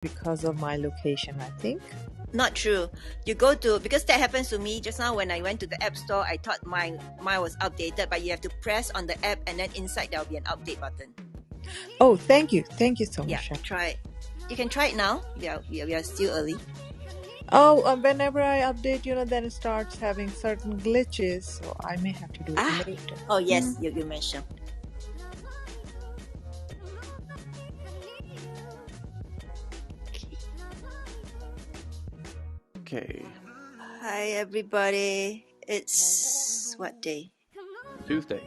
because of my location, I think. Not true. You go to, because that happens to me just now when I went to the app store. I thought mine was updated, but you have to press on the app, and then inside there will be an update button. Oh, thank you so Yeah, much. try it. You can try it now. We are still early. Oh, whenever I update, then it starts having certain glitches, so I may have to do it later. Oh yes, you mentioned. Okay. Hi everybody. It's what day? Tuesday.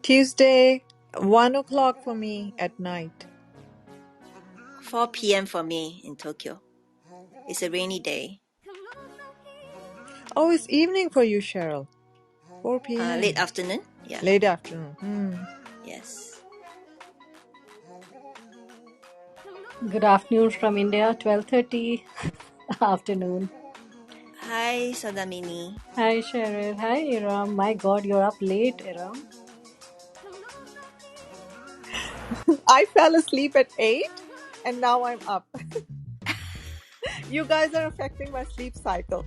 Tuesday, 1:00 for me at night. 4 p.m. for me in Tokyo. It's a rainy day. Oh, it's evening for you, Cheryl. 4 p.m. Late afternoon. Yeah. Late afternoon. Yes. Good afternoon from India, 12:30 afternoon. Hi, Sadamini. Hi, Cheryl. Hi, Iram. My God, you're up late, Iram. I fell asleep at 8 and now I'm up. You guys are affecting my sleep cycle.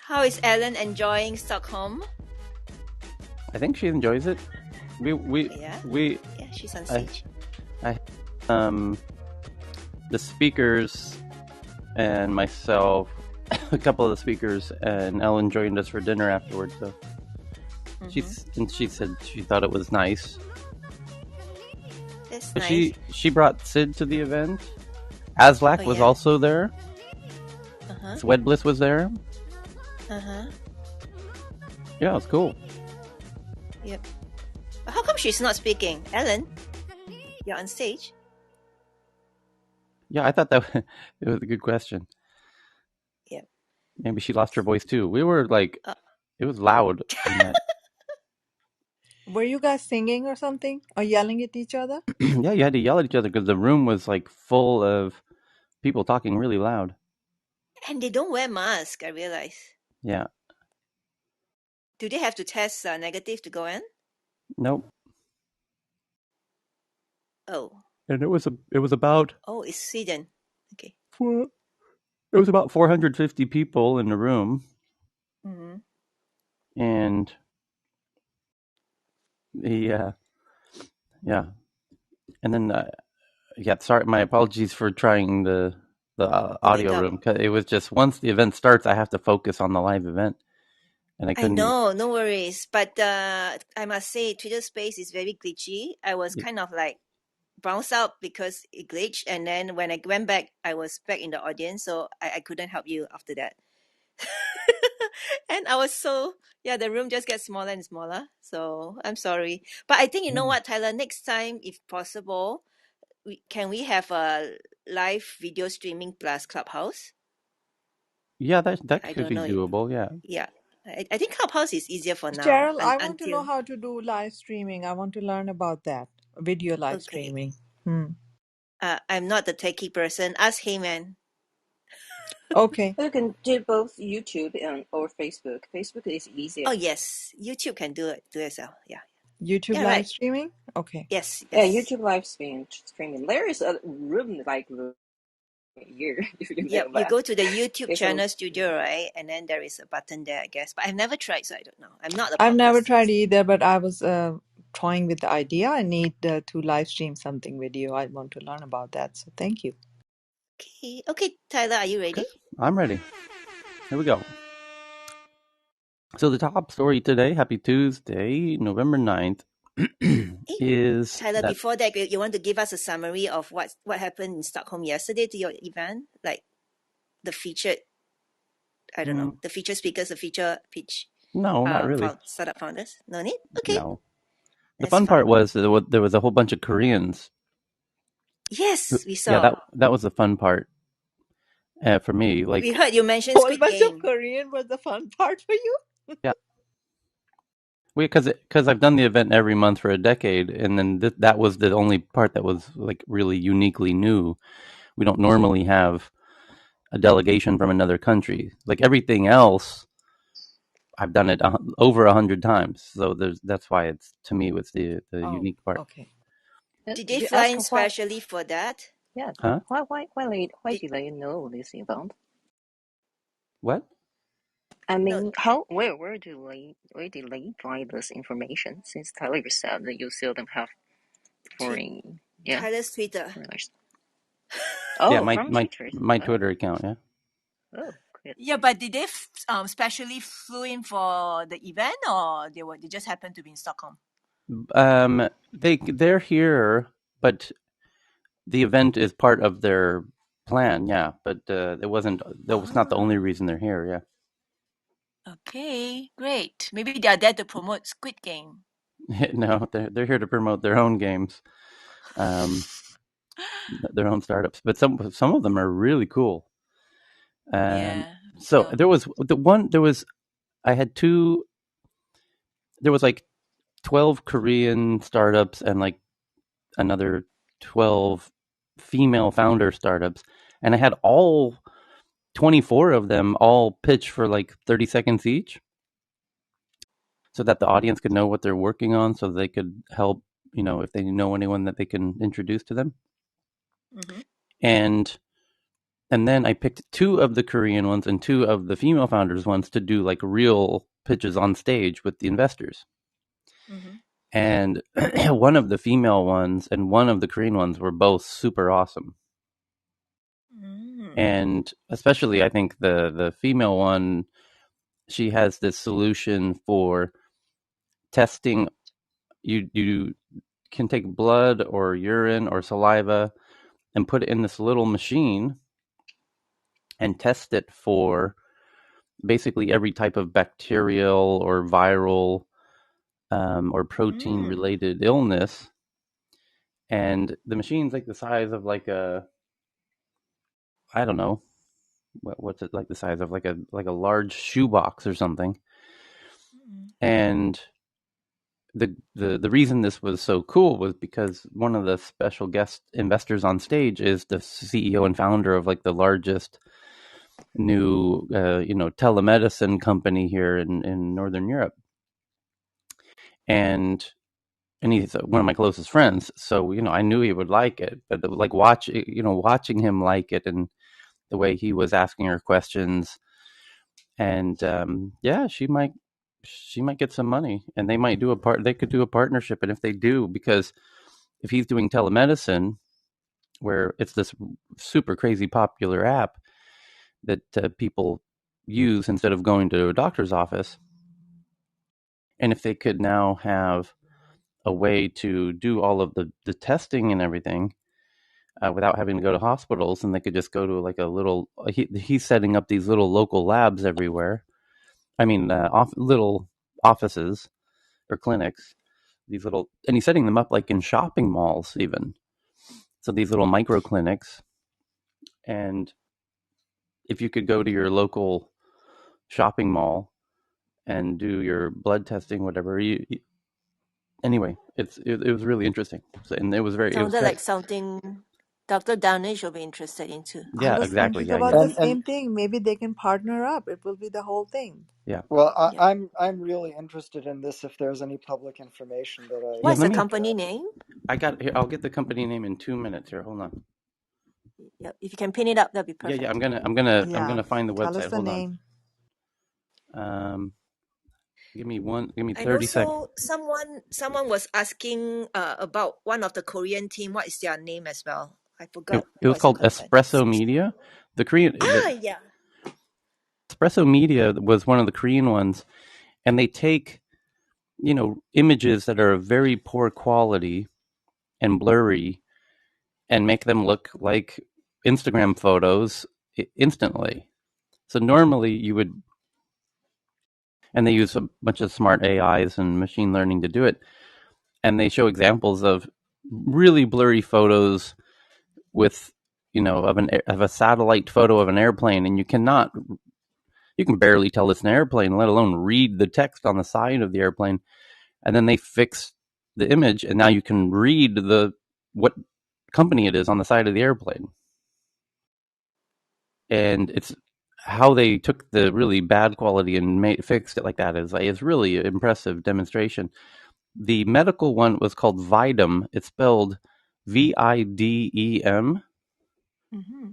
How is Ellen enjoying Stockholm? I think she enjoys it. Yeah, she's on stage. The speakers and myself, a couple of the speakers, and Ellen joined us for dinner afterwards. So she said she thought it was nice. That's But nice. she brought Sid to the event. Aslak was also there. Swedbliss was there. Yeah, it was cool. Yep. But how come she's not speaking? Ellen, you're on stage. Yeah, I thought that it was a good question. Yep. Maybe she lost her voice too. We were like, it was loud. Were you guys singing or something? Or yelling at each other? Yeah, you had to yell at each other because the room was like full of people talking really loud. And they don't wear masks, I realize. Yeah. Do they have to test negative to go in? Nope. Oh. And it was about. Oh, it's Sweden. Okay. It was about 450 people in the room. Mm-hmm. And yeah. And then sorry, my apologies for trying the audio room, because it was just, once the event starts, I have to focus on the live event, and I couldn't. I know, no worries. But I must say, Twitter Space is very glitchy. I was kind of like bounced out because it glitched, and then when I went back, I was back in the audience, so I couldn't help you after that. And I was the room just gets smaller and smaller. So I'm sorry, but I think you know what, Tyler. Next time, if possible, can we have a live video streaming plus Clubhouse? Yeah, that could be doable. Yeah, I think Clubhouse is easier for now. Cheryl, I want to know how to do live streaming. I want to learn about that. Video live streaming. I'm not the techie person. Ask Heyman. Okay. You can do both YouTube or Facebook. Facebook is easier. Oh yes, YouTube can do it as well. Yeah. YouTube live streaming? Okay. Yes. Yeah, YouTube live streaming. There is a room here. Yeah, you go to the YouTube channel studio, right? And then there is a button there, I guess. But I've never tried, so I don't know. I'm not a I've never tried either, but I was toying with the idea. I need to live stream something with you. I want to learn about that. So thank you. Okay, Tyler, are you ready? Okay, I'm ready. Here we go. So the top story today, happy Tuesday, November 9th, is Tyler, before that, you want to give us a summary of what happened in Stockholm yesterday to your event? Like the featured, I don't know, the featured speakers, the feature pitch? No, not really. Startup founders? No need? Okay. No. The fun part was there was a whole bunch of Koreans. Yes, we saw. Yeah, that was the fun part for me. Like, we heard you mention Squid Game. A bunch of Korean was the fun part for you? Yeah. Because I've done the event every month for a decade, and then that was the only part that was like really uniquely new. We don't normally have a delegation from another country. Like everything else, I've done it over 100 times. So that's why to me, it's the unique part. Okay. Did they Did you fly ask in why? specially for that? Yeah, Huh? why Did, did they know this event? What? I no, mean, where did they find this information? Since Tyler said that you seldom have tweet foreign, yeah, Tyler's Twitter. foreigners. Yeah, Oh, my from my Twitter. my Oh, Twitter account. Yeah. oh, good. Yeah, but did they specially flew in for the event, or they just happened to be in Stockholm? They're here, but the event is part of their plan. Yeah, but it wasn't. That was not the only Ah, reason they're here. Yeah. okay, great. Maybe they are there to promote Squid Game. No, they're here to promote their own games, um, their own startups. But some of them are really cool. Yeah. So So. there was the one. There was I had two. There was like 12 Korean startups and like another 12 female founder startups, and I had all 24 of them all pitch for like 30 seconds each, so that the audience could know what they're working on, so they could help, if they know anyone that they can introduce to them. Mm-hmm. And then I picked two of the Korean ones and two of the female founders ones to do like real pitches on stage with the investors. Mm-hmm. And one of the female ones and one of the Korean ones were both super awesome. Mm. And especially, I think the female one, she has this solution for testing. You can take blood or urine or saliva and put it in this little machine and test it for basically every type of bacterial or viral or protein Mm. related illness. And the machine's like the size of like I don't know, what's it, like the size of like a large shoebox or something. Mm. And the reason this was so cool was because one of the special guest investors on stage is the CEO and founder of like the largest new telemedicine company here in Northern Europe. And he's one of my closest friends, so I knew he would like it. But like watching him like it, and the way he was asking her questions, and yeah, she might get some money, and they could do a partnership. And if they do, because if he's doing telemedicine, where it's this super crazy popular app that people use instead of going to a doctor's office, and if they could now have a way to do all of the testing and everything without having to go to hospitals, and they could just go to like a little. He's setting up these little local labs everywhere. I mean, little offices or clinics. These little, and he's setting them up like in shopping malls, even. So these little micro clinics, and if you could go to your local shopping mall and do your blood testing, whatever anyway, it was really interesting. So, and it was Sounded kind of, like something Dr. Danish will be interested into. I yeah, was exactly, thinking yeah, about the And same thing. Maybe they can partner up. It will be the whole thing. yeah. well, Yeah. I'm really interested in this. If there's any public information that Yeah, What's let the me. company name? I'll get the company name in 2 minutes here. Hold on. Yeah, if you can pin it up, that'd be Yeah, perfect. I'm Yeah. gonna find the Tell us website. the Hold on. name. Um, give me And 30 seconds. also, someone was asking about one of the Korean team. What is their name as well? I forgot. It was What is the called company? Espresso Media. The Yeah. Espresso Media was one of the Korean ones, and they take images that are of very poor quality and blurry, and make them look like Instagram photos instantly. So normally you would, and they use a bunch of smart AIs and machine learning to do it, and they show examples of really blurry photos with of a satellite photo of an airplane, and you can barely tell it's an airplane, let alone read the text on the side of the airplane. And then they fix the image, and now you can read what company it is on the side of the airplane. And it's how they took the really bad quality and fixed it like that is really an impressive demonstration. The medical one was called Vidum. It's spelled VIDEM, Mm-hmm.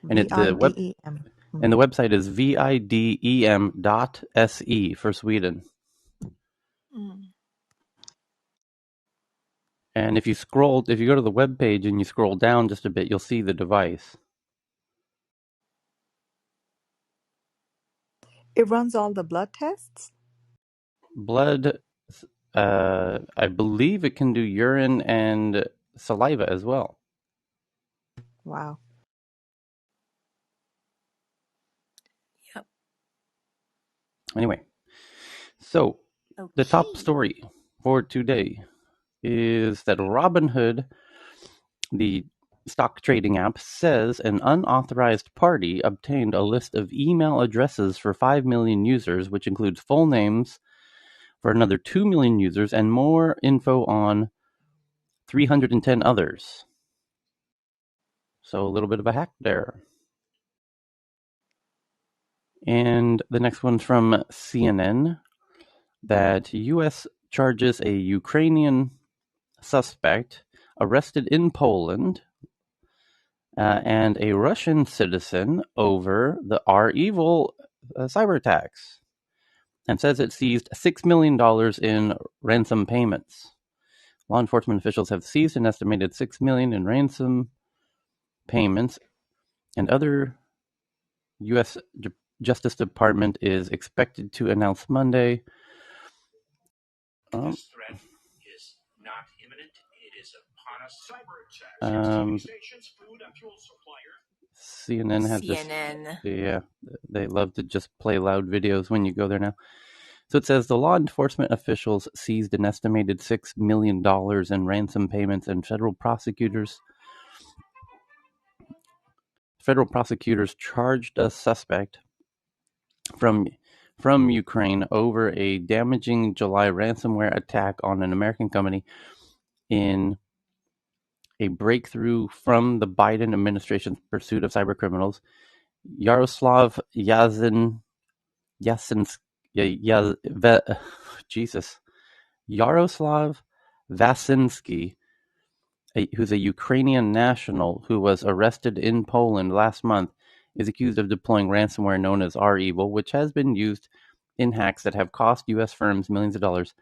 and VIDEM. and the website is videm.se for Sweden. Mm. And if you go to the web page and you scroll down just a bit, you'll see the device. It runs all the blood tests? Blood, I believe it can do urine and saliva as well. Wow. Yep. Anyway, so the top Okay. story for today is that Robinhood, the stock trading app, says an unauthorized party obtained a list of email addresses for 5 million users, which includes full names for another 2 million users and more info on 310 others. So a little bit of a hack there. And the next one's from CNN, that U.S. charges a Ukrainian suspect arrested in Poland and a Russian citizen over the REvil cyber attacks, and says it seized $6 million in ransom payments. Law enforcement officials have seized an estimated $6 million in ransom payments, and other U.S. Justice Department is expected to announce Monday. This threat is not imminent. It is upon us. Cyber attacks. Stations, food and fuel supplier. CNN has this. CNN. Yeah, they love to just play loud videos when you go there now. So it says the law enforcement officials seized an estimated $6 million in ransom payments, and federal prosecutors charged a suspect from Ukraine over a damaging July ransomware attack on an American company in a breakthrough from the Biden administration's pursuit of cybercriminals. Yaroslav Yasin Jesus Yaroslav Vasinsky, who's a Ukrainian national who was arrested in Poland last month, is accused of deploying ransomware known as REvil, which has been used in hacks that have cost U.S. firms millions of dollars.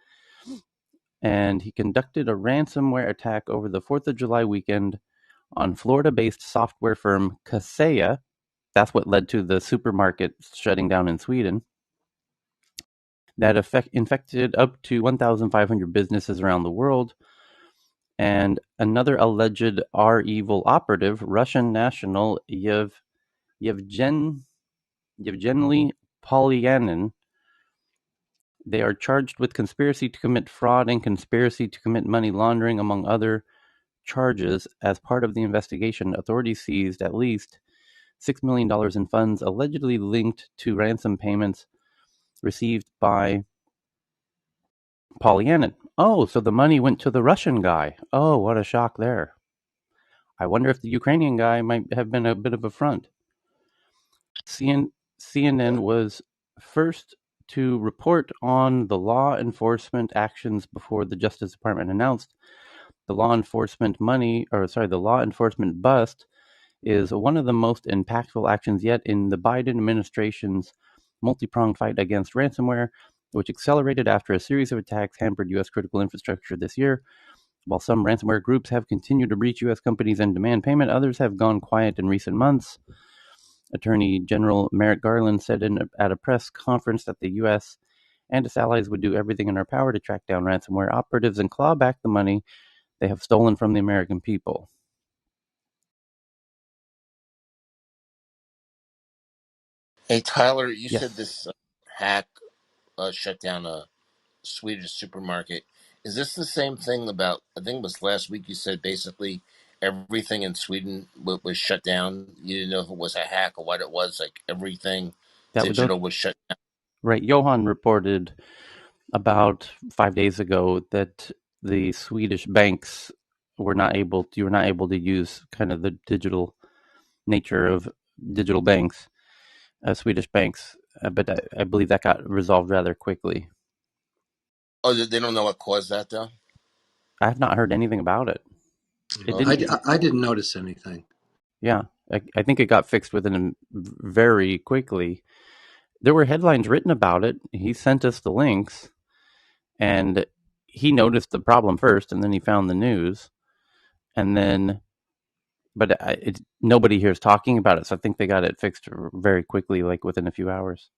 And he conducted a ransomware attack over the 4th of July weekend on Florida-based software firm Kaseya. That's what led to the supermarket shutting down in Sweden. That infected up to 1,500 businesses around the world. And another alleged REvil operative, Russian national Yevgeny Polyanin, they are charged with conspiracy to commit fraud and conspiracy to commit money laundering, among other charges. As part of the investigation, authorities seized at least $6 million in funds allegedly linked to ransom payments received by Polyanin. Oh, so the money went to the Russian guy. Oh, what a shock there. I wonder if the Ukrainian guy might have been a bit of a front. CNN was first to report on the law enforcement actions before the Justice Department announced the law enforcement bust is one of the most impactful actions yet in the Biden administration's multi-pronged fight against ransomware, which accelerated after a series of attacks hampered U.S. critical infrastructure this year. While some ransomware groups have continued to breach U.S. companies and demand payment, others have gone quiet in recent months. Attorney General Merrick Garland said at a press conference that the U.S. and its allies would do everything in our power to track down ransomware operatives and claw back the money they have stolen from the American people. Hey, Tyler, you said Yes, this hack shut down a Swedish supermarket. Is this the same thing about, I think it was last week you said basically everything in Sweden was shut down? You didn't know if it was a hack or what it was, like everything that would digital was shut down. right. Johan reported about 5 days ago that the Swedish banks you were not able to use kind of the digital nature of digital banks, Swedish banks, but I believe that got resolved rather quickly. Oh, they don't know what caused that though? I have not heard anything about it. It Well, didn't. I didn't notice anything. Yeah, I think it got fixed within very quickly. There were headlines written about it. He sent us the links, and he noticed the problem first, and then he found the news, and then, but nobody here is talking about it. So I think they got it fixed very quickly, like within a few hours.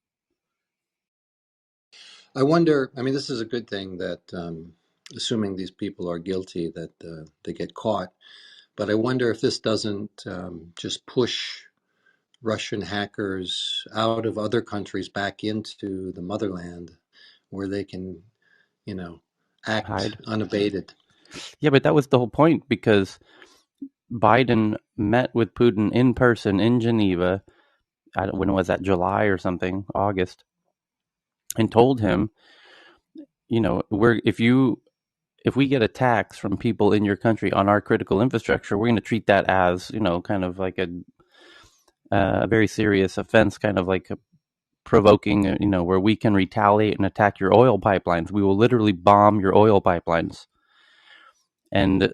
I wonder. I mean, this is a good thing that, assuming these people are guilty, that they get caught. But I wonder if this doesn't just push Russian hackers out of other countries back into the motherland, where they can, you know, act Hide. unabated. Yeah, but that was the whole point, because Biden met with Putin in person in Geneva. When was that? July or something, August, and told him, if we get attacks from people in your country on our critical infrastructure, we're going to treat that as, kind of like a very serious offense, kind of like provoking, where we can retaliate and attack your oil pipelines. We will literally bomb your oil pipelines. And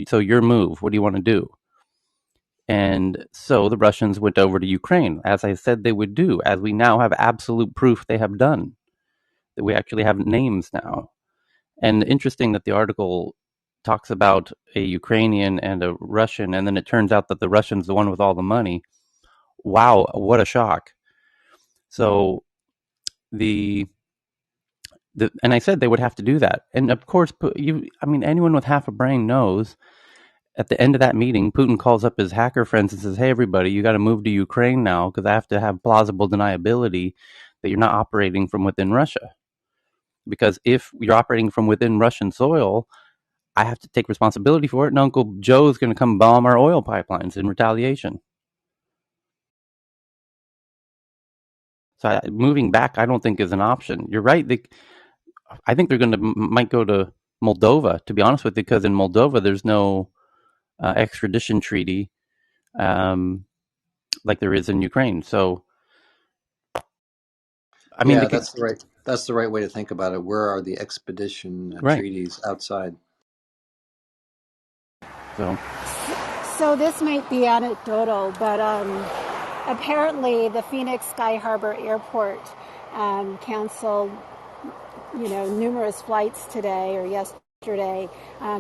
so your move, what do you want to do? And so the Russians went over to Ukraine, as I said they would do, as we now have absolute proof they have done, that we actually have names now. And interesting that the article talks about a Ukrainian and a Russian, and then it turns out that the Russian's the one with all the money. Wow, what a shock. So and I said they would have to do that. And of course, anyone with half a brain knows at the end of that meeting, Putin calls up his hacker friends and says, "Hey, everybody, you got to move to Ukraine now, because I have to have plausible deniability that you're not operating from within Russia. Because if you're operating from within Russian soil, I have to take responsibility for it, and Uncle Joe's going to come bomb our oil pipelines in retaliation." So moving back, I don't think is an option. You're right. I think they're might go to Moldova, to be honest with you, because in Moldova there's no extradition treaty um, like there is in Ukraine. So, I mean, they Yeah, could, that's the right way to think about it. Where are the expedition right. treaties outside? So, So this might be anecdotal, but apparently the Phoenix Sky Harbor Airport canceled, numerous flights today or yesterday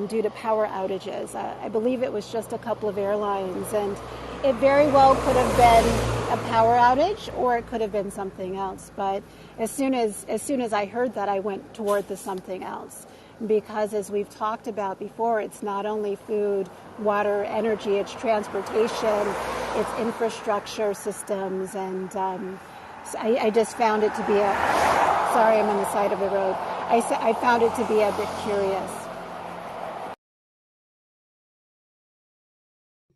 due to power outages. I believe it was just a couple of airlines, and it very well could have been a power outage, or it could have been something else. But as soon as I heard that, I went toward the something else, because as we've talked about before, it's not only food, water, energy, it's transportation, it's infrastructure systems, and so I just found it to be sorry, I'm on the side of the road. I found it to be a bit curious.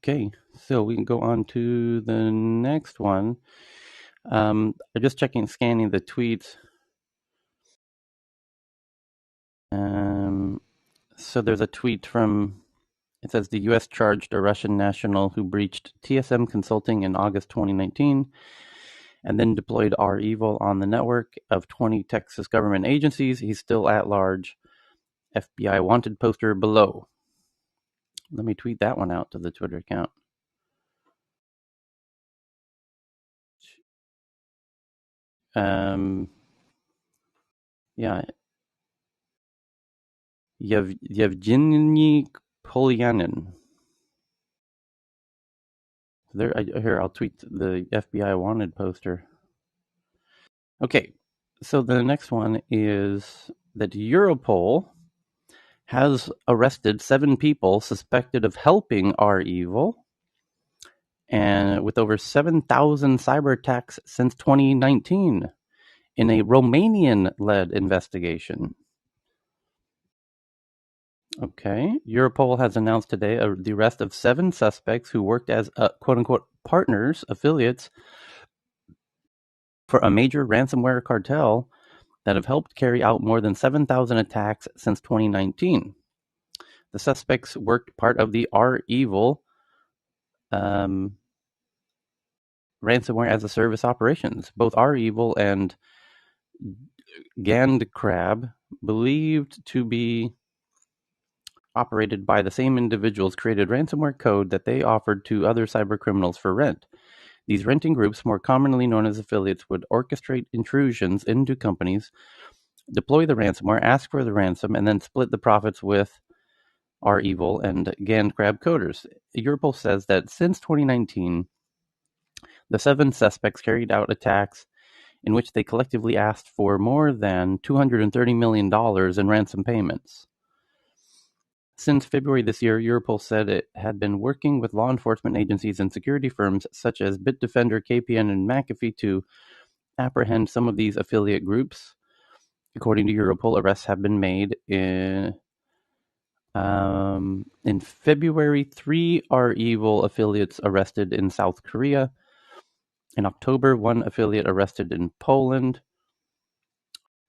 okay. So we can go on to the next one. I'm just scanning the tweets. So there's a tweet from, it says the U.S. charged a Russian national who breached TSM Consulting in August 2019 and then deployed REvil on the network of 20 Texas government agencies. He's still at large. FBI wanted poster below. Let me tweet that one out to the Twitter account. Yeah, Yevgeny Polyanin. Here, I'll tweet the FBI wanted poster. Okay, so the next one is that Europol has arrested 7 people suspected of helping REvil, and with over 7,000 cyber attacks since 2019 in a Romanian-led investigation. Okay. Europol has announced today the arrest of 7 suspects who worked as quote-unquote partners, affiliates, for a major ransomware cartel that have helped carry out more than 7,000 attacks since 2019. The suspects worked part of the REvil ransomware as a service operations. Both REvil and Gandcrab believed to be operated by the same individuals, created ransomware code that they offered to other cybercriminals for rent. These renting groups, more commonly known as affiliates, would orchestrate intrusions into companies, deploy the ransomware, ask for the ransom, and then split the profits with REvil and GandCrab coders. Europol says that since 2019, the 7 suspects carried out attacks in which they collectively asked for more than $230 million in ransom payments. Since February this year, Europol said it had been working with law enforcement agencies and security firms such as Bitdefender, KPN, and McAfee to apprehend some of these affiliate groups. According to Europol, arrests have been made in February. 3 REvil affiliates arrested in South Korea. In October, 1 affiliate arrested in Poland,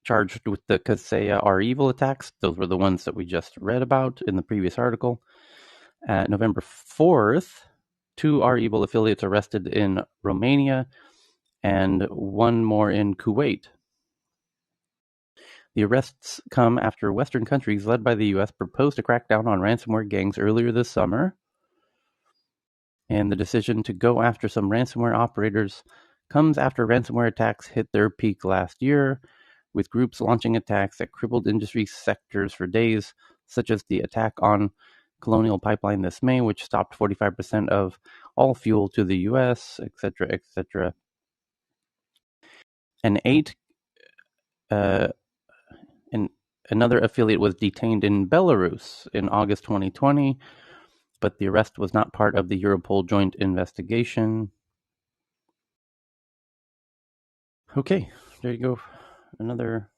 charged with the Kaseya REvil attacks. Those were the ones that we just read about in the previous article. November 4th, 2 REvil affiliates arrested in Romania and 1 more in Kuwait. The arrests come after Western countries, led by the US, proposed to crack down on ransomware gangs earlier this summer. And the decision to go after some ransomware operators comes after ransomware attacks hit their peak last year, with groups launching attacks that crippled industry sectors for days, such as the attack on Colonial Pipeline this May, which stopped 45% of all fuel to the US, etc., etc. And another affiliate was detained in Belarus in August 2020, but the arrest was not part of the Europol joint investigation. Okay, there you go. Another.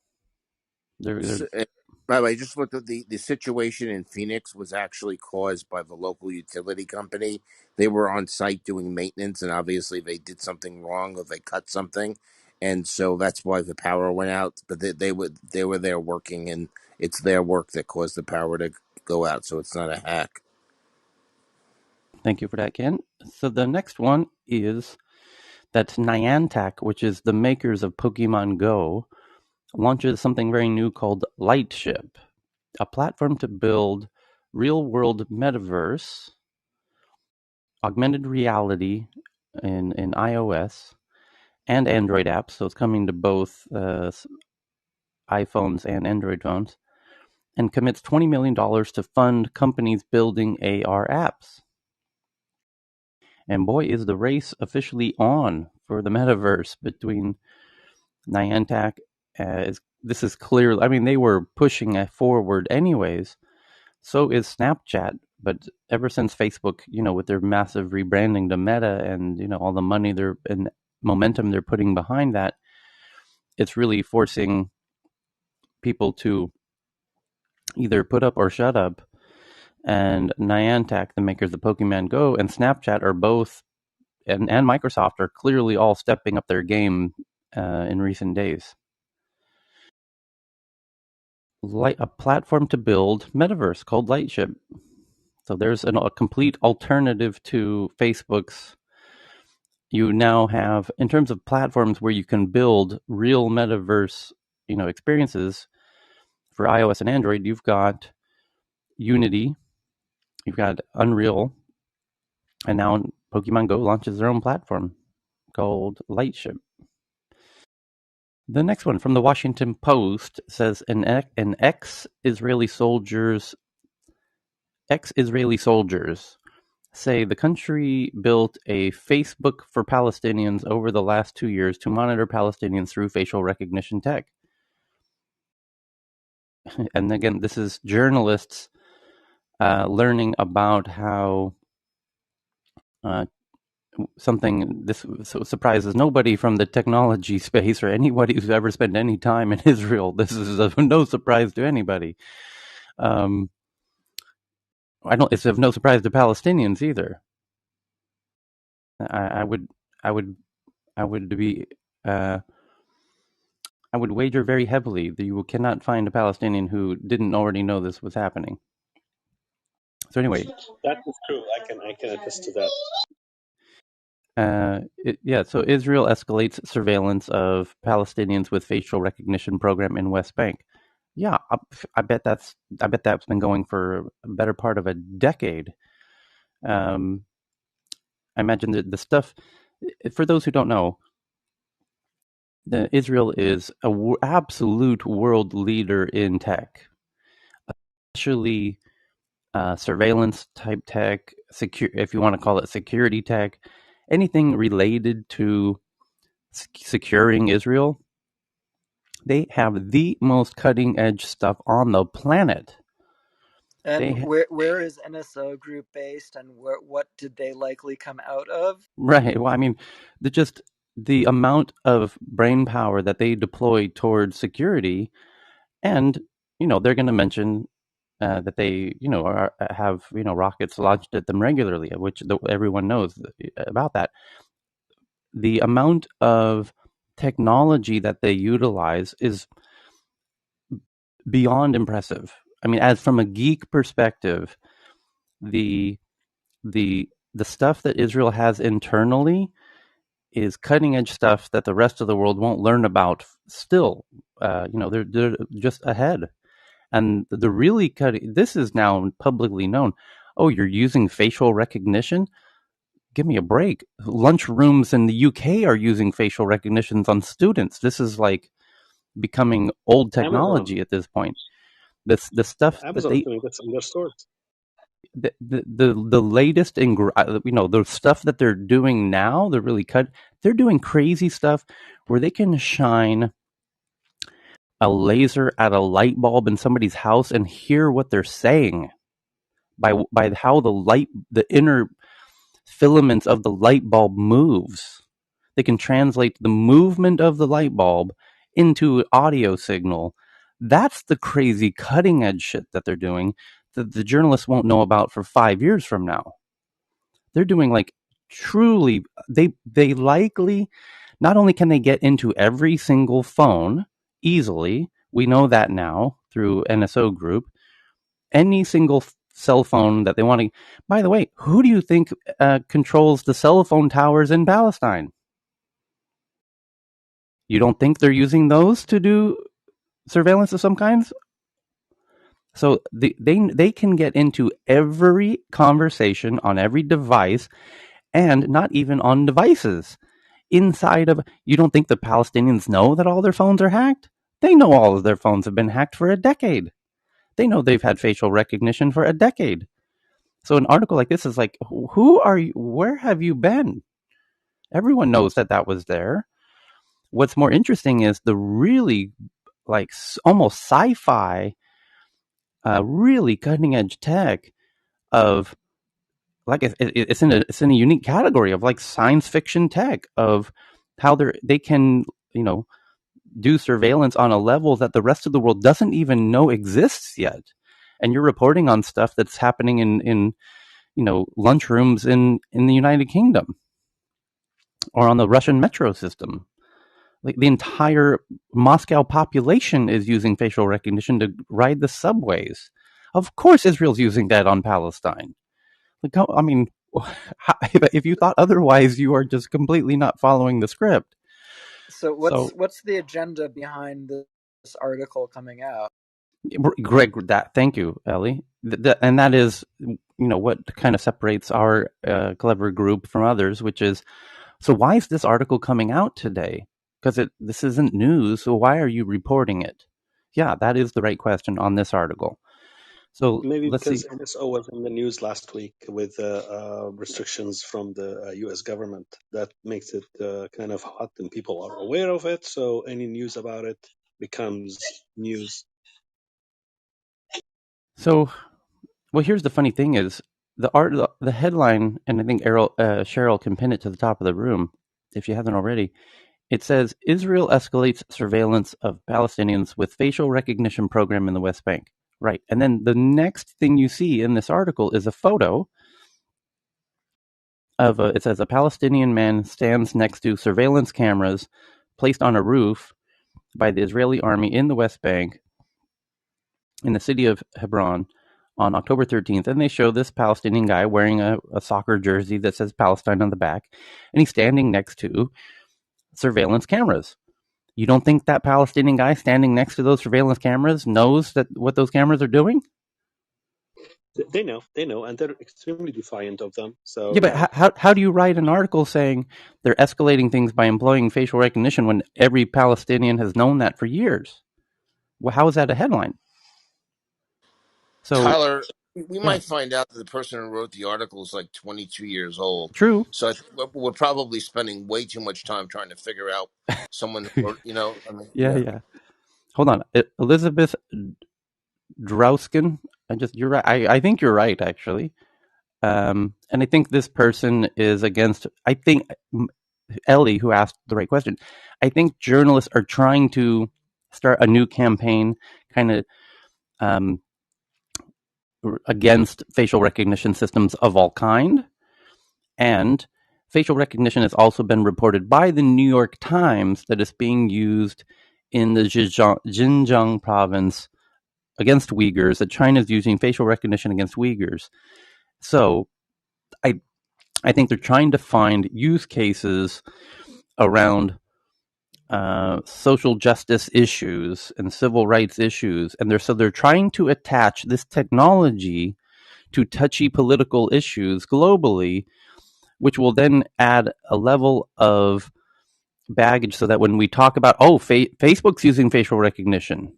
By the way, just looked at the situation in Phoenix was actually caused by the local utility company. They were on site doing maintenance, and obviously they did something wrong or they cut something, and so that's why the power went out. But they were there working, and it's their work that caused the power to go out. So it's not a hack. Thank you for that, Ken. So the next one is that Niantic, which is the makers of Pokemon Go, launches something very new called Lightship, a platform to build real-world metaverse, augmented reality in iOS and Android apps. So it's coming to both iPhones and Android phones, and commits $20 million to fund companies building AR apps. And boy, is the race officially on for the metaverse between Niantic. This is clear. I mean, they were pushing it forward anyways. So is Snapchat. But ever since Facebook, with their massive rebranding to Meta and, all the money and momentum they're putting behind that, it's really forcing people to either put up or shut up. And Niantic, the makers of Pokemon Go, and Snapchat are both, and Microsoft are clearly all stepping up their game in recent days. A platform to build metaverse called Lightship. So there's a complete alternative to Facebook's. You now have, in terms of platforms where you can build real metaverse, experiences for iOS and Android, you've got Unity, you've got Unreal, and now Pokemon Go launches their own platform called Lightship. The next one from the Washington Post says ex-Israeli soldiers say the country built a Facebook for Palestinians over the last 2 years to monitor Palestinians through facial recognition tech. And again, this is journalists learning about how something this surprises nobody from the technology space or anybody who's ever spent any time in Israel. This is no surprise to anybody. It's of no surprise to Palestinians either. I would wager very heavily that you cannot find a Palestinian who didn't already know this was happening. So anyway, that is true. I can attest to that. So Israel escalates surveillance of Palestinians with facial recognition program in West Bank. Yeah, I bet that's been going for a better part of a decade. Um, I imagine that the stuff. For those who don't know, Israel is a absolute world leader in tech, especially surveillance type tech, if you want to call it security tech, anything related to securing Israel. They have the most cutting edge stuff on the planet. And They where is NSO Group based, and what did they likely come out of? Right. Well, I mean, just the amount of brain power that they deploy towards security, and they're going to mention that they have rockets launched at them regularly, which everyone knows about that. The amount of technology that they utilize is beyond impressive. I mean, as from a geek perspective, the the stuff that Israel has internally is cutting edge stuff that the rest of the world won't learn about still. They're just ahead. And the really cutting, this is now publicly known. Oh, you're using facial recognition? Give me a break. Lunch rooms in the UK are using facial recognitions on students. This is like becoming old Amazon, technology at this point. The stuff that Amazon is they doing this in their stores. the latest the stuff that they're doing now, they're doing crazy stuff where they can shine a laser at a light bulb in somebody's house and hear what they're saying by how the inner filaments of the light bulb moves. They can translate the movement of the light bulb into an audio signal. That's the crazy cutting edge shit that they're doing that the journalists won't know about for 5 years from now. They're doing like truly, they likely, not only can they get into every single phone easily, we know that now through NSO Group, any single cell phone that they want to. By the way, who do you think controls the cell phone towers in Palestine? You don't think they're using those to do surveillance of some kinds? So they can get into every conversation on every device, and not even on devices. Inside of, you don't think the Palestinians know that all their phones are hacked? They know all of their phones have been hacked for a decade. They know they've had facial recognition for a decade. So an article like this is like, who are you? Where have you been? Everyone knows that that was there. What's more interesting is the really like almost sci-fi, really cutting edge tech of like it's in a unique category of like science fiction tech of how they can you know do surveillance on a level that the rest of the world doesn't even know exists yet. And you're reporting on stuff that's happening in lunchrooms in the United Kingdom or on the Russian metro system. Like the entire Moscow population is using facial recognition to ride the subways. Of course, Israel's using that on Palestine. Like, I mean, if you thought otherwise, you are just completely not following the script. So So, what's the agenda behind this article coming out? Greg, thank you, Ellie. And that is, what kind of separates our clever group from others, which is, so why is this article coming out today? Because this isn't news, so why are you reporting it? Yeah, that is the right question on this article. So Maybe let's see. because NSO was in the news last week with restrictions from the US government. That makes it kind of hot and people are aware of it. So any news about it becomes news. So, well, here's the funny thing is the headline, and I think Cheryl can pin it to the top of the room if she hasn't already. It says Israel escalates surveillance of Palestinians with facial recognition program in the West Bank. Right. And then the next thing you see in this article is a photo of it says a Palestinian man stands next to surveillance cameras placed on a roof by the Israeli army in the West Bank in the city of Hebron on October 13th. And they show this Palestinian guy wearing a soccer jersey that says Palestine on the back, and he's standing next to surveillance cameras. You don't think that Palestinian guy standing next to those surveillance cameras knows that what those cameras are doing? They know, and they're extremely defiant of them. So Yeah, but yeah, how do you write an article saying they're escalating things by employing facial recognition when every Palestinian has known that for years? Well, how is that a headline? So, Tyler, we yeah, might find out that the person who wrote the article is like 22 years old. true. So I think we're probably spending way too much time trying to figure out someone who wrote, I mean, Yeah, yeah. yeah. Hold on, Elizabeth Drouskin. You're right. I think you're right actually. And I think this person is against. I think Ellie, who asked the right question, I think journalists are trying to start a new campaign, kind of um, against facial recognition systems of all kind. And facial recognition has also been reported by the New York Times that it's being used in the Xinjiang province against Uyghurs, that China is using facial recognition against Uyghurs. So I I think they're trying to find use cases around social justice issues and civil rights issues, and they're trying to attach this technology to touchy political issues globally, which will then add a level of baggage so that when we talk about Facebook's using facial recognition,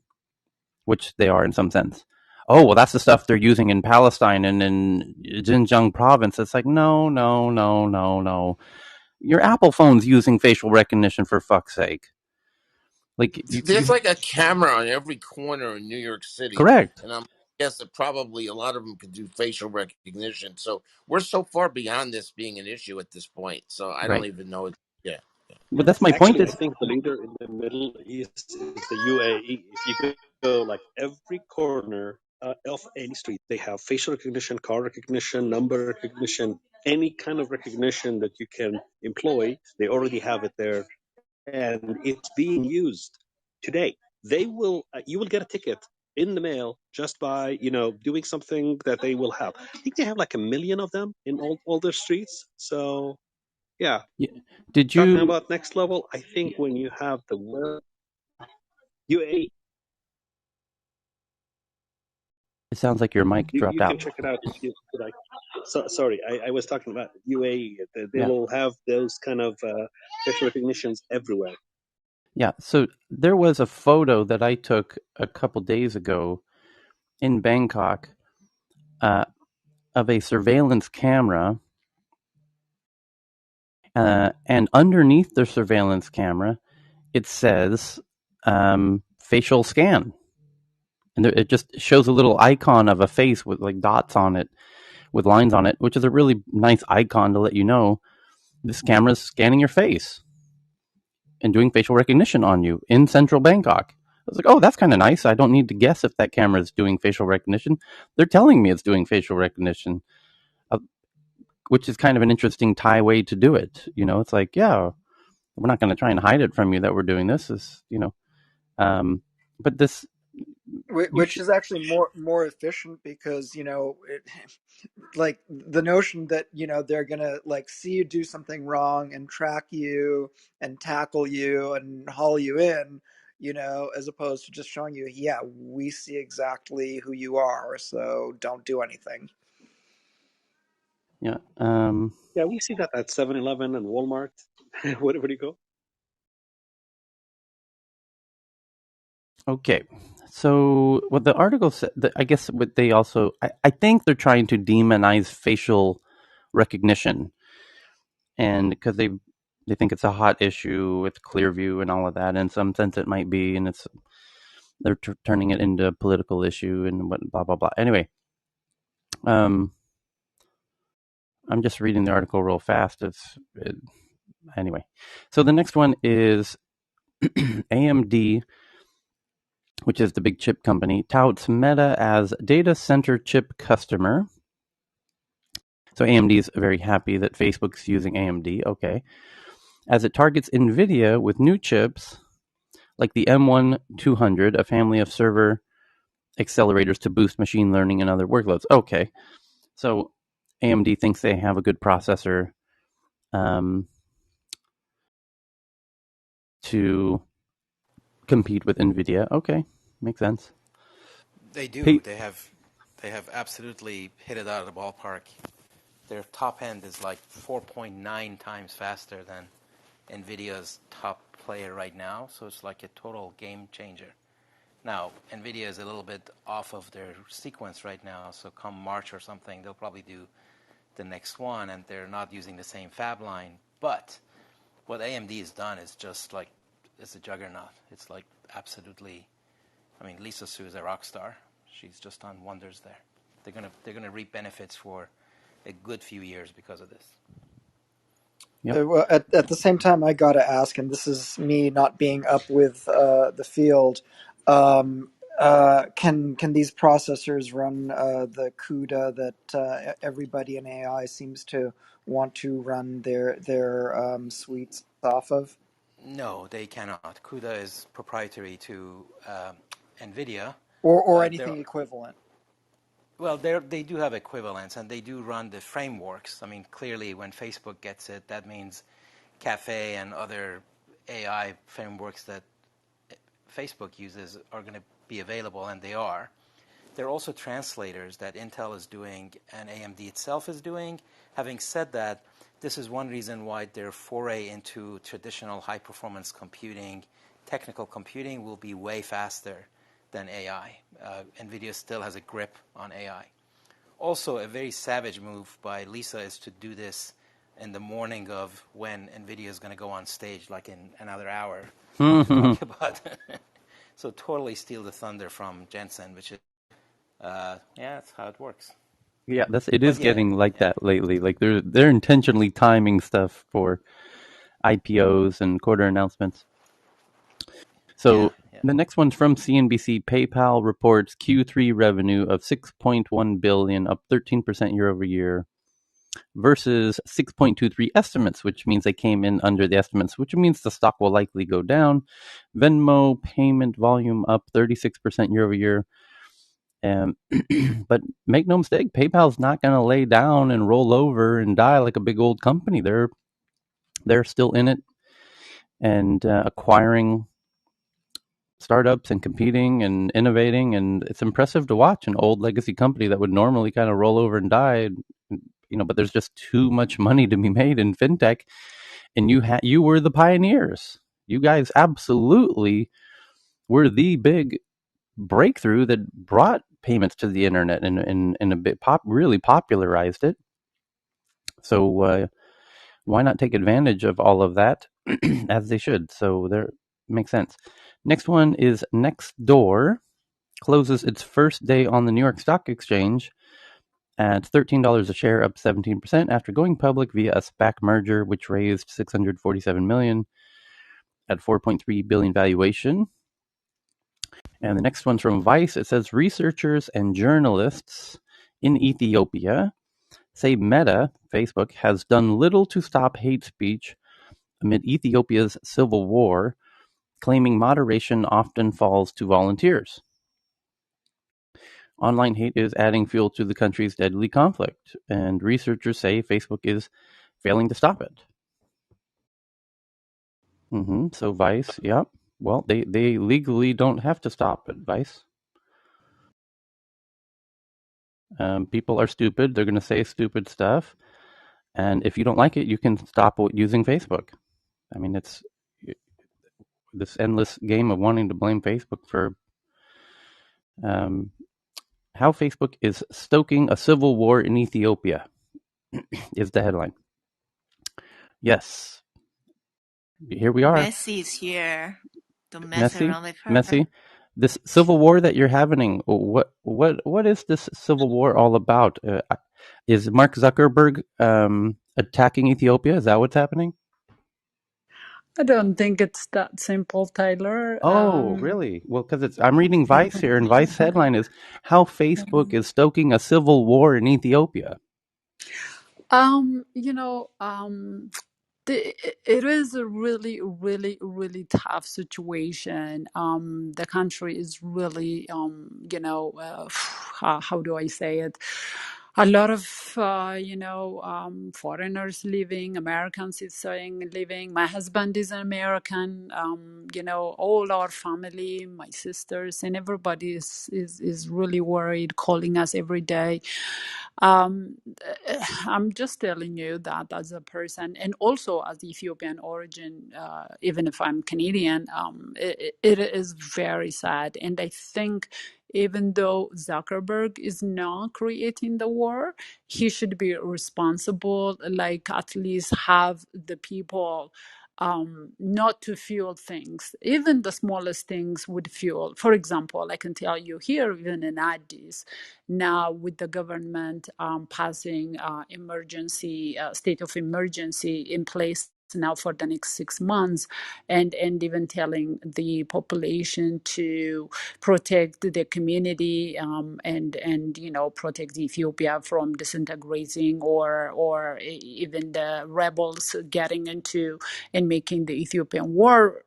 which they are in some sense. Oh, well, that's the stuff they're using in Palestine and in Xinjiang province. It's like, no, no, no, no, no. Your Apple phone's using facial recognition, for fuck's sake. Like, There's like a camera on every corner in New York City, correct. and I'm guess that probably a lot of them can do facial recognition. So we're so far beyond this being an issue at this point. So I don't Right. even know. Yeah. But that's my point actually, I is, think the leader in the Middle East is the UAE. If you go like every corner of any street, they have facial recognition, car recognition, number recognition, any kind of recognition that you can employ. They already have it there, and it's being used today. They will, you will get a ticket in the mail just by doing something that they will have. I think they have like 1 million of them in all their streets. So yeah, did talking you, about next level, I think when you have the word UAE, it sounds like your mic dropped you can out. check it out if you like. So, sorry, I was talking about UAE. They Yeah. will have those kind of facial recognitions everywhere. Yeah. So there was a photo that I took a couple days ago in Bangkok uh, of a surveillance camera. And underneath the surveillance camera, it says facial scan. And it just shows a little icon of a face with like dots on it, with lines on it, which is a really nice icon to let you know this camera's scanning your face and doing facial recognition on you in central Bangkok. I was like, oh, that's kind of nice. I don't need to guess if that camera is doing facial recognition. They're telling me it's doing facial recognition, uh, which is kind of an interesting Thai way to do it. It's like, yeah, we're not going to try and hide it from you that we're doing this. But this, you Which should, is actually more efficient because like the notion that they're gonna like see you do something wrong and track you and tackle you and haul you in, as opposed to just showing you, yeah, we see exactly who you are, so don't do anything. yeah. Yeah, we see that at 7-Eleven and Walmart, wherever you go. Okay. So what the article said, I guess what they also, I think they're trying to demonize facial recognition, and because they think it's a hot issue with Clearview and all of that. In some sense, it might be, and they're turning it into a political issue and what blah blah blah. Anyway, um, I'm just reading the article real fast. Anyway. So the next one is AMD, which is the big chip company, touts Meta as data center chip customer. So AMD is very happy that Facebook's using AMD. Okay. As it targets NVIDIA with new chips like the M1 200, a family of server accelerators to boost machine learning and other workloads. Okay. So AMD thinks they have a good processor um, to compete with Nvidia. Okay, makes sense. They do. Pay, They have absolutely hit it out of the ballpark. Their top end is like 4.9 times faster than Nvidia's top player right now, so it's like a total game changer. Now, Nvidia is a little bit off of their sequence right now, so come March or something, they'll probably do the next one, and they're not using the same fab line. But what AMD has done is just like, it's a juggernaut. It's like absolutely, I mean, Lisa Su is a rock star. She's just done wonders there. They're gonna reap benefits for a good few years because of this. yep. Well, at the same time, I gotta ask, and this is me not being up with the field. Um, can these processors run the CUDA that everybody in AI seems to want to run their suites off of, No, they cannot. CUDA is proprietary to NVIDIA. or They're anything equivalent? Well, they do have equivalents, and they do run the frameworks. I mean, clearly, when Facebook gets it, that means Cafe and other AI frameworks that Facebook uses are going to be available, and they are. There are also translators that Intel is doing and AMD itself is doing. Having said that, this is one reason why their foray into traditional high-performance computing, technical computing, will be way faster than AI. NVIDIA still has a grip on AI. Also, a very savage move by Lisa is to do this in the morning of when NVIDIA is going to go on stage, like in another hour, to talk about. So totally steal the thunder from Jensen, which is yeah, that's how it works. Yeah, it But is yeah, getting like yeah, that lately. Like they're intentionally timing stuff for IPOs and quarter announcements. yeah, So yeah. the next one's from CNBC. PayPal reports Q3 revenue of 6.1 billion, up 13% year over year, versus 6.23 estimates, which means they came in under the estimates, which means the stock will likely go down. Venmo payment volume up 36% year over year. But make no mistake, PayPal's not going to lay down and roll over and die like a big old company. They're still in it and acquiring startups and competing and innovating, and it's impressive to watch an old legacy company that would normally kind of roll over and die. But there's just too much money to be made in fintech, and you were the pioneers. You guys absolutely were the big breakthrough that brought payments to the internet and a bit really popularized it. So why not take advantage of all of that as they should? So there makes sense. Next one is Nextdoor closes its first day on the New York Stock Exchange at $13 a share, up 17% after going public via a SPAC merger, which raised $647 million at $4.3 billion valuation. And the next one's from Vice. It says researchers and journalists in Ethiopia say Meta, Facebook, has done little to stop hate speech amid Ethiopia's civil war, claiming moderation often falls to volunteers. Online hate is adding fuel to the country's deadly conflict, and researchers say Facebook is failing to stop it. So Vice, yeah. Well, they legally don't have to stop it, Vice. People are stupid. They're going to say stupid stuff. And if you don't like it, you can stop using Facebook. I mean, it's this endless game of wanting to blame Facebook for um, how Facebook is stoking a civil war in Ethiopia is the headline. Yes, here we are. Messi is here. Don't mess Messy, around with her. messy. This civil war that you're having, what is this civil war all about? Is Mark Zuckerberg attacking Ethiopia? Is that what's happening? I don't think it's that simple, Tyler. Oh, really? Well, because I'm reading Vice here, and Vice headline is how Facebook is stoking a civil war in Ethiopia. you know, it is a really, really, really tough situation. The country is really, how do I say it? a lot of foreigners living, Americans is saying living. My husband is an American. All our family, my sisters, and everybody is really worried, calling us every day. um, I'm just telling you that as a person, and also as Ethiopian origin, even if I'm Canadian, it is very sad. And I think even though Zuckerberg is not creating the war, he should be responsible, like at least have the people not to fuel things. Even the smallest things would fuel. For example, I can tell you here, even in Addis, now with the government passing emergency state of emergency in place now for the next 6 months, and even telling the population to protect the community, and protect Ethiopia from disintegrating or even the rebels getting into and making the Ethiopian war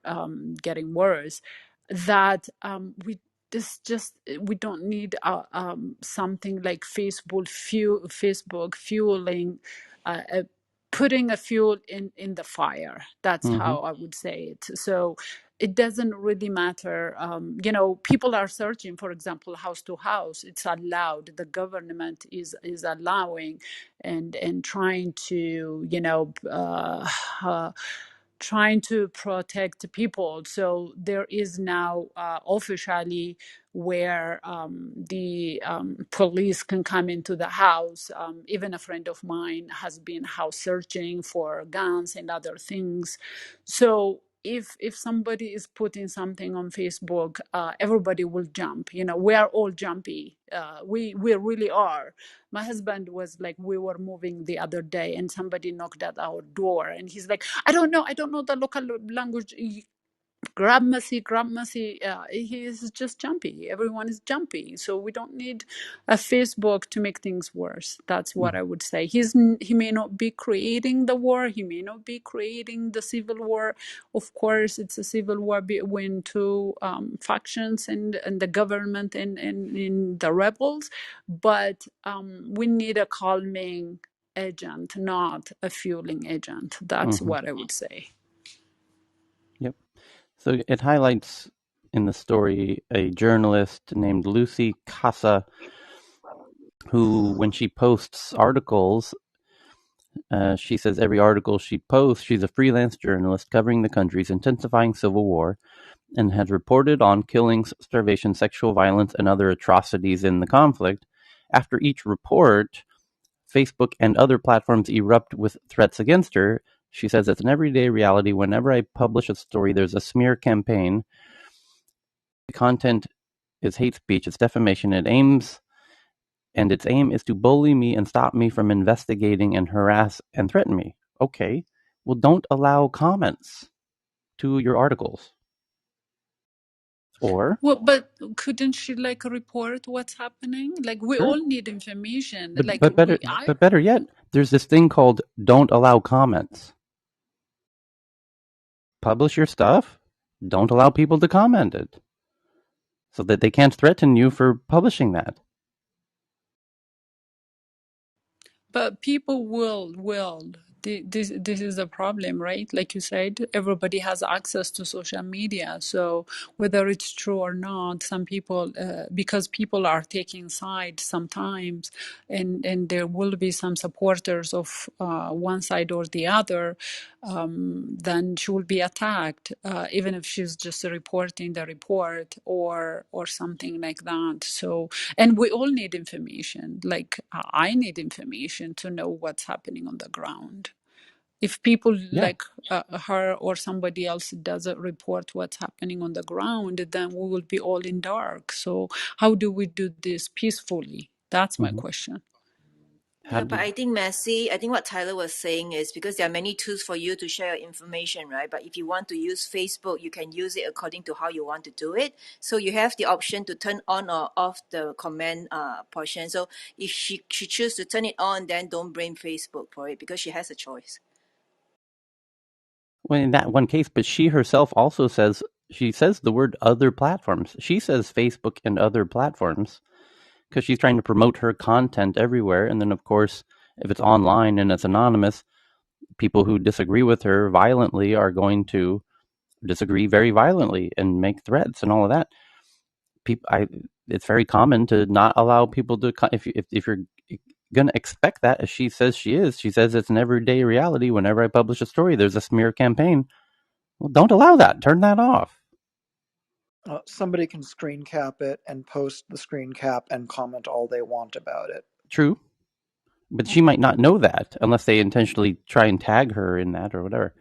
getting worse. That we don't need something like Facebook fueling, uh, putting a fuel in the fire. That's Mm-hmm. how I would say it. So it doesn't really matter. People are searching, for example, house to house. It's allowed. The government is allowing and trying to trying to protect people. So there is now officially where the police can come into the house. Even a friend of mine has been house searching for guns and other things. So if somebody is putting something on Facebook, everybody will jump. We are all jumpy. We really are. My husband was like, we were moving the other day and somebody knocked at our door and he's like, I don't know the local language. Grab Messi, grab Messi. He is just jumpy. Everyone is jumpy. So we don't need a Facebook to make things worse. That's what I would say. He may not be creating the war. He may not be creating the civil war. Of course, it's a civil war between two factions and the government and the rebels. But we need a calming agent, not a fueling agent. That's Mm-hmm. what I would say. Yep. So it highlights in the story a journalist named Lucy Casa, who, when she posts articles, she says every article she posts, she's a freelance journalist covering the country's intensifying civil war and had reported on killings, starvation, sexual violence, and other atrocities in the conflict. After each report, Facebook and other platforms erupt with threats against her. She says it's an everyday reality. Whenever I publish a story, there's a smear campaign. The content is hate speech, it's defamation, its aim is to bully me and stop me from investigating and harass and threaten me. Okay, well, don't allow comments to your articles. Or, Well, but couldn't she like report what's happening? Like we sure, all need information. but Like but better but better yet, there's this thing called don't allow comments. Publish your stuff, don't allow people to comment it, so that they can't threaten you for publishing that. But people will. This is a problem, right? Like you said, everybody has access to social media. So whether it's true or not, some people, because people are taking sides sometimes, and there will be some supporters of one side or the other, then she will be attacked, even if she's just reporting the report or something like that. So, and we all need information. Like I need information to know what's happening on the ground. If people Yeah. like her or somebody else doesn't report what's happening on the ground, then we will be all in dark. So how do we do this peacefully? That's my Mm-hmm. question. How Yeah, but did? I think Messi, I think what Tyler was saying is because there are many tools for you to share your information, right? But if you want to use Facebook, you can use it according to how you want to do it. So you have the option to turn on or off the comment portion. So if she chooses to turn it on, then don't blame Facebook for it because she has a choice. Well, in that one case, but she herself also says, she says the word other platforms. She says Facebook and other platforms. because she's trying to promote her content everywhere. And then, of course, if it's online and it's anonymous, people who disagree with her violently are going to disagree very violently and make threats and all of that. It's very common to not allow people to, if you're going to expect that, as she says she says it's an everyday reality. Whenever I publish a story, there's a smear campaign. Well, don't allow that. Turn that off. Somebody can screen cap it and post the screen cap and comment all they want about it. True. But she might not know that unless they intentionally try and tag her in that or whatever.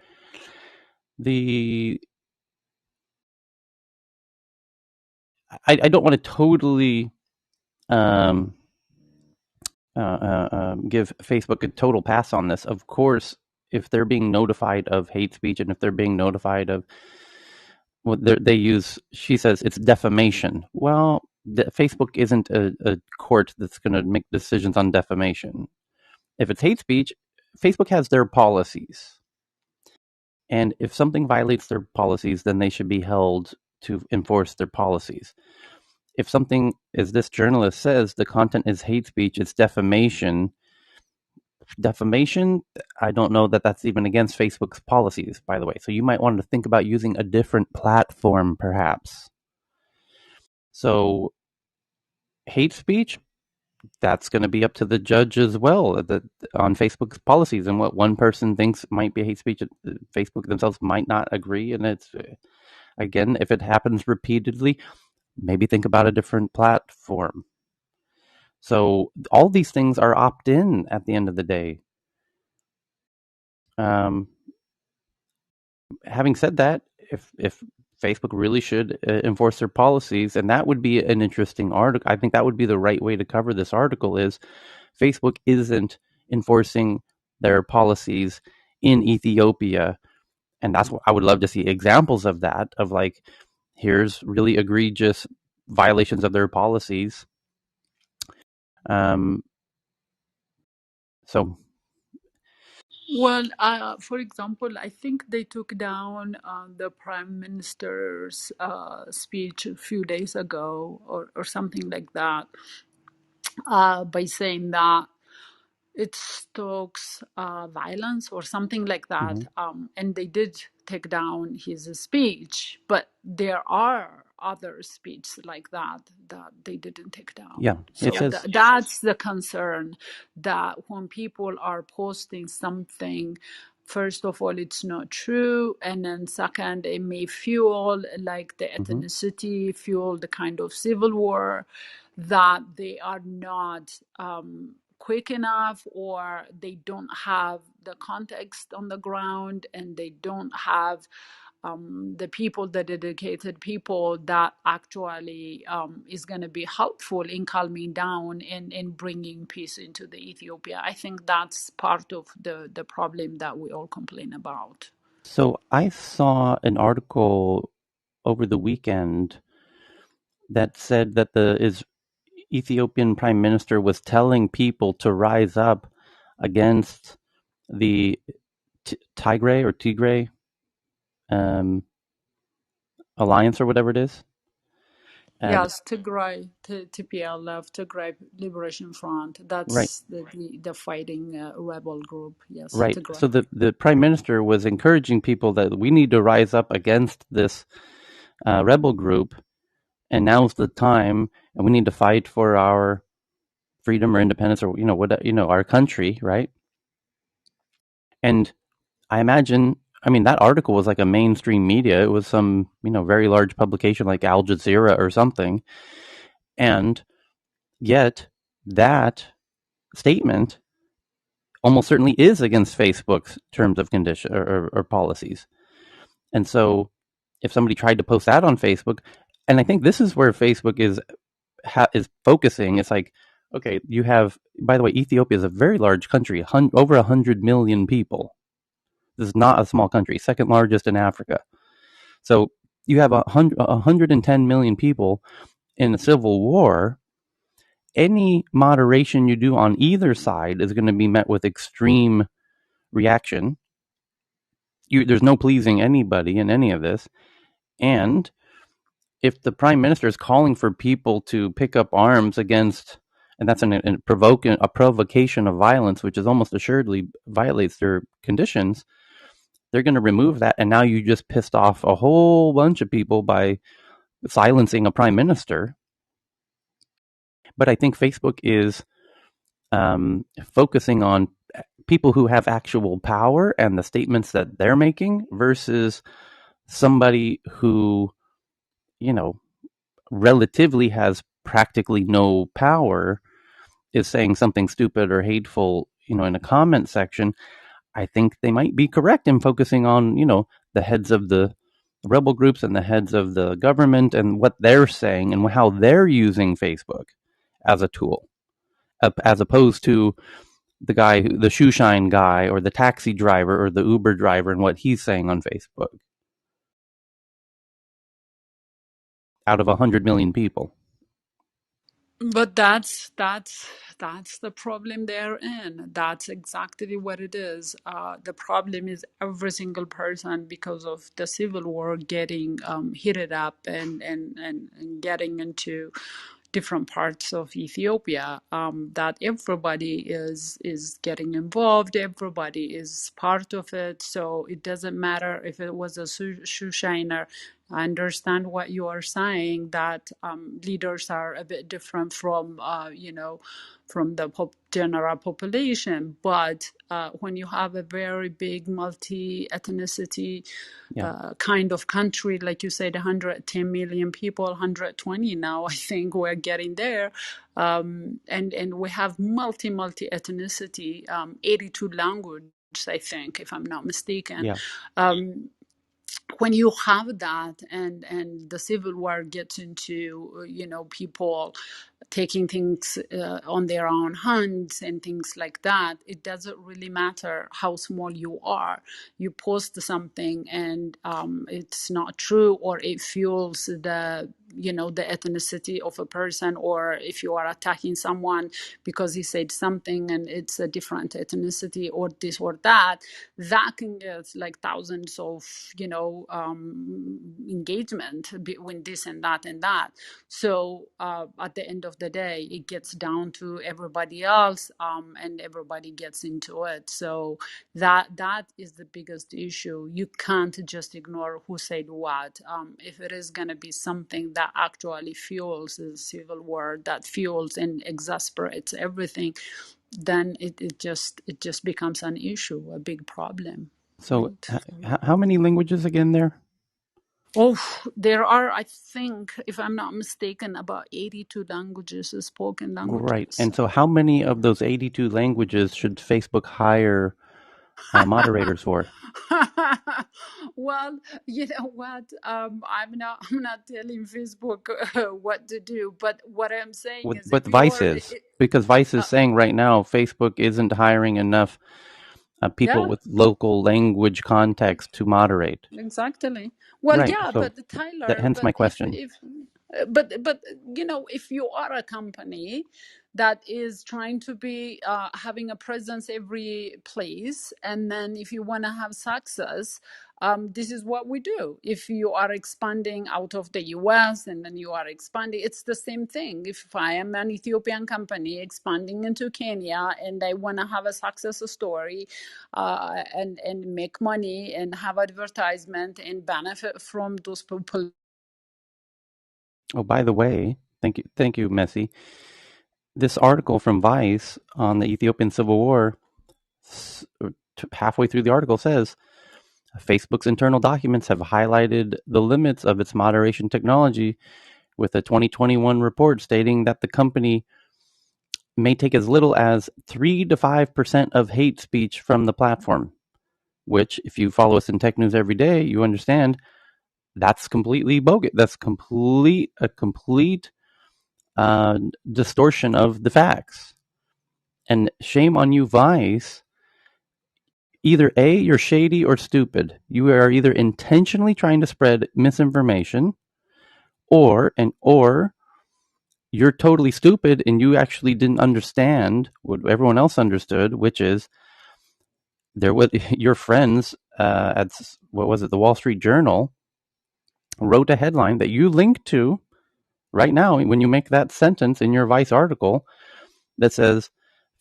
I don't want to totally give Facebook a total pass on this. Of course, if they're being notified of hate speech and if they're being notified of what they use, she says it's defamation. Well, Facebook isn't a court that's going to make decisions on defamation. If it's hate speech, Facebook has their policies. And if something violates their policies, then they should be held to enforce their policies. If something, as this journalist says, the content is hate speech, it's defamation. Defamation, I don't know that that's even against Facebook's policies, by the way. So you might want to think about using a different platform, perhaps. So hate speech, that's going to be up to the judge as well on Facebook's policies, and what one person thinks might be hate speech, Facebook themselves might not agree. And it's, again, if it happens repeatedly, maybe think about a different platform. So all these things are opt-in at the end of the day. Having said that, if Facebook really should enforce their policies, and that would be an interesting article. I think that would be the right way to cover this article is Facebook isn't enforcing their policies in Ethiopia. And that's what I would love to see examples of that, of like, here's really egregious violations of their policies. So, Well, for example, I think they took down the prime minister's speech a few days ago, or something like that, by saying that it stokes violence or something like that. mhm. And they did take down his speech, but there are other speeches like that that they didn't take down. Yeah, So it says, that's the concern, that when people are posting something, first of all, it's not true, and then second, it may fuel like the mhm. ethnicity, fuel the kind of civil war, that they are not quick enough, or they don't have the context on the ground, and they don't have the people, the dedicated people that actually is going to be helpful in calming down and in bringing peace into the Ethiopia. I think that's part of the problem that we all complain about. so I saw an article over the weekend that said that the Ethiopian prime minister was telling people to rise up against the Tigray alliance or whatever it is. Yes, Tigray, TPLF, Tigray Liberation Front. Right, That's the fighting rebel group. Yes, right. Tigray. So the prime minister was encouraging people that we need to rise up against this rebel group, and now's the time, and we need to fight for our freedom or independence, or our country, right? And I imagine, I mean, that article was like a mainstream media. It was some, very large publication like Al Jazeera or something. And yet that statement almost certainly is against Facebook's terms of condition or policies. And so if somebody tried to post that on Facebook, and I think this is where Facebook is focusing, it's like, okay, you have, by the way, Ethiopia is a very large country, over 100 million people. This is not a small country, second largest in Africa. So you have 110 million people in a civil war. Any moderation you do on either side is going to be met with extreme reaction. There's no pleasing anybody in any of this. And if the prime minister is calling for people to pick up arms against, and that's a provocation of violence, which is almost assuredly violates their conditions, they're going to remove that. And now you just pissed off a whole bunch of people by silencing a prime minister. But I think Facebook is focusing on people who have actual power and the statements that they're making versus somebody who, you know, relatively has practically no power is saying something stupid or hateful, you know, in a comment section. I think they might be correct in focusing on, you know, the heads of the rebel groups and the heads of the government and what they're saying and how they're using Facebook as a tool, as opposed to the guy, the shoe shine guy, or the taxi driver, or the Uber driver, and what he's saying on Facebook. Out of 100 million people. But that's the problem they're in. That's exactly what it is. The problem is every single person, because of the civil war, getting heated up and getting into different parts of Ethiopia. That everybody is getting involved. Everybody is part of it. So it doesn't matter if it was a shoe shiner. I understand what you are saying, that leaders are a bit different from, from the general population. But when you have a very big multi-ethnicity Yeah. kind of country, like you said, 110 million people, 120 now, I think we're getting there. And we have multi ethnicity, 82 languages, I think, if I'm not mistaken. Yeah. When you have that, and the civil war gets into, people taking things on their own hands and things like that, it doesn't really matter how small you are. You post something and it's not true, or it fuels the ethnicity of a person, or if you are attacking someone because he said something and it's a different ethnicity or this or that, that can get like thousands of engagement between this and that and that. So at the end of the day, it gets down to everybody else, and everybody gets into it. So that is the biggest issue. You can't just ignore who said what. If it is going to be something that actually fuels the civil war, that fuels and exasperates everything, then it just becomes an issue, a big problem. So, Right? how many languages again there? Oh, there are, I think, if I'm not mistaken, about 82 languages, spoken Right. languages. And so, how many of those 82 languages should Facebook hire moderators for? Well, you know what? I'm not telling Facebook what to do, but what I'm saying is, With if you Vice are, is, because Vice is uh, saying right now Facebook isn't hiring enough people yeah. with local language context to moderate. Exactly. Well, Right. yeah, So, but Tyler, hence my but question. but if you are a company that is trying to be having a presence every place, and then if you want to have success, this is what we do. If you are expanding out of the US and then you are expanding, it's the same thing. If I am an Ethiopian company expanding into Kenya and I want to have a success story, and make money and have advertisement and benefit from those people. Oh, by the way, thank you, Messi. This article from Vice on the Ethiopian Civil War, halfway through the article says, Facebook's internal documents have highlighted the limits of its moderation technology, with a 2021 report stating that the company may take as little as 3 to 5% of hate speech from the platform, which, if you follow us in tech news every day, you understand that's completely bogus. That's a complete distortion of the facts. And shame on you, Vice. Either A, you're shady or stupid. You are either intentionally trying to spread misinformation, or you're totally stupid and you actually didn't understand what everyone else understood, which is there was your friends at, what was it, the Wall Street Journal, wrote a headline that you link to right now when you make that sentence in your Vice article that says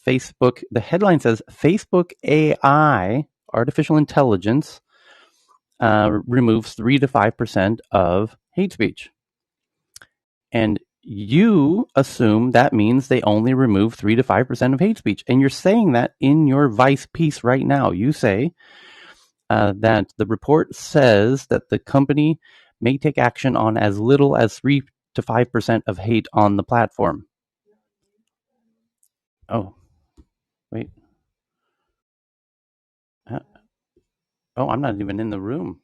Facebook, the headline says Facebook AI, artificial intelligence, removes 3 to 5% of hate speech. And you assume that means they only remove 3 to 5% of hate speech. And you're saying that in your Vice piece right now. You say that the report says that the company may take action on as little as 3 to 5% of hate on the platform. Oh, wait. Oh, I'm not even in the room.